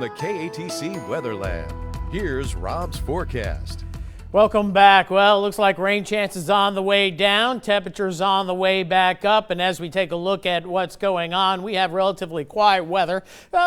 the KATC Weather Lab. Here's Rob's forecast. Welcome back. Well, it looks like rain chances on the way down, temperatures on the way back up, and as we take a look at what's going on, we have relatively quiet weather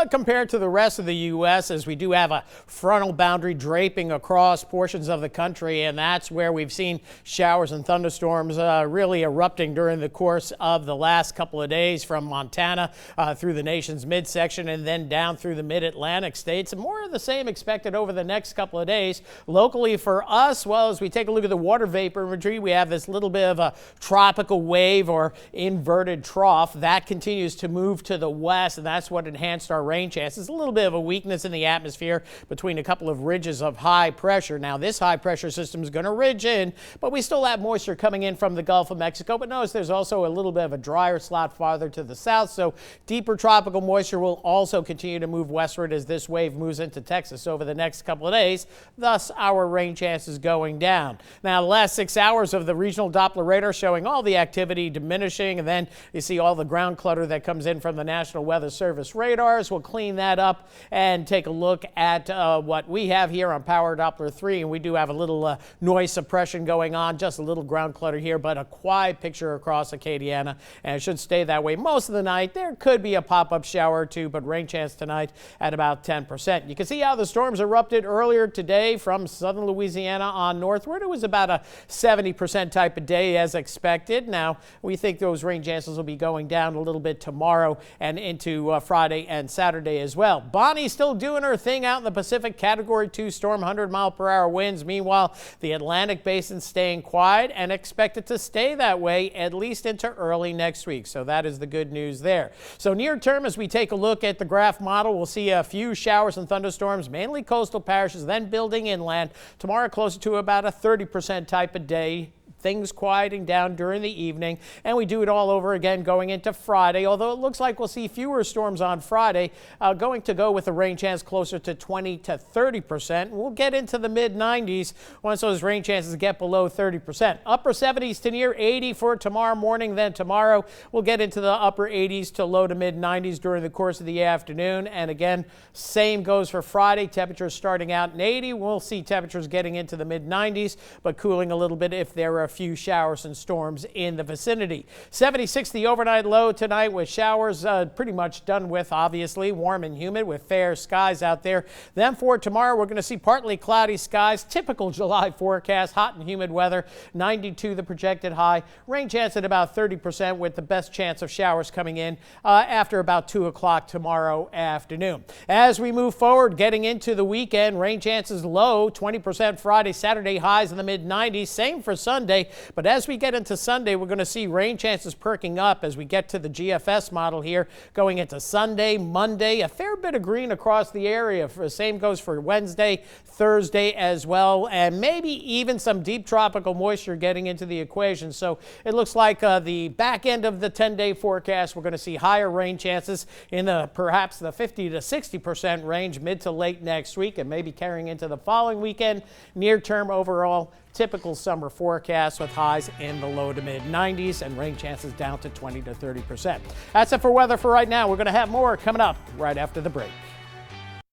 compared to the rest of the U.S. as we do have a frontal boundary draping across portions of the country, and that's where we've seen showers and thunderstorms really erupting during the course of the last couple of days from Montana through the nation's midsection and then down through the mid-Atlantic states, and more of the same expected over the next couple of days. Locally for us, well, as we take a look at the water vapor imagery, we have this little bit of a tropical wave or inverted trough that continues to move to the west, and that's what enhanced our rain chances. A little bit of a weakness in the atmosphere between a couple of ridges of high pressure. Now, this high pressure system is going to ridge in, but we still have moisture coming in from the Gulf of Mexico. But notice there's also a little bit of a drier slot farther to the south, so deeper tropical moisture will also continue to move westward as this wave moves into Texas over the next couple of days. Thus, our rain chances going down. Now, the last 6 hours of the regional Doppler radar showing all the activity diminishing, and then you see all the ground clutter that comes in from the National Weather Service radars. We'll clean that up and take a look at what we have here on Power Doppler 3, and we do have a little noise suppression going on, just a little ground clutter here, but a quiet picture across Acadiana, and it should stay that way most of the night. There could be a pop-up shower or two, but rain chance tonight at about 10%. You can see how the storms erupted earlier today from southern Louisiana on northward. It was about a 70% type of day as expected. Now, we think those rain chances will be going down a little bit tomorrow and into Friday and Saturday as well. Bonnie's still doing her thing out in the Pacific, Category 2 storm, 100-mile-per-hour winds. Meanwhile, the Atlantic basin staying quiet and expected to stay that way at least into early next week. So that is the good news there. So near term, as we take a look at the graph model, we'll see a few showers and thunderstorms, mainly coastal parishes, then building inland. Tomorrow, closer to about a 30% type of day. Things quieting down during the evening, and we do it all over again going into Friday, although it looks like we'll see fewer storms on Friday, going to go with a rain chance closer to 20 to 30%. We'll get into the mid-90s once those rain chances get below 30%. Upper 70s to near 80 for tomorrow morning. Then tomorrow we'll get into the upper 80s to low to mid-90s during the course of the afternoon. And again, same goes for Friday. Temperatures starting out in 80. We'll see temperatures getting into the mid-90s, but cooling a little bit if there are a few showers and storms in the vicinity. 76 the overnight low tonight with showers pretty much done with, obviously. Warm and humid with fair skies out there. Then for tomorrow, we're going to see partly cloudy skies. Typical July forecast. Hot and humid weather. 92 the projected high. Rain chance at about 30% with the best chance of showers coming in after about 2 o'clock tomorrow afternoon. As we move forward, getting into the weekend, rain chances low. 20% Friday, Saturday highs in the mid-90s. Same for Sunday. But as we get into Sunday, we're going to see rain chances perking up as we get to the GFS model here going into Sunday, Monday. A fair bit of green across the area. The same goes for Wednesday, Thursday as well, and maybe even some deep tropical moisture getting into the equation. So it looks like the back end of the 10-day forecast, we're going to see higher rain chances in perhaps the 50 to 60% range mid to late next week, and maybe carrying into the following weekend. Near term overall, typical summer forecast with highs in the low to mid 90s and rain chances down to 20 to 30%. That's it for weather for right now. We're going to have more coming up right after the break.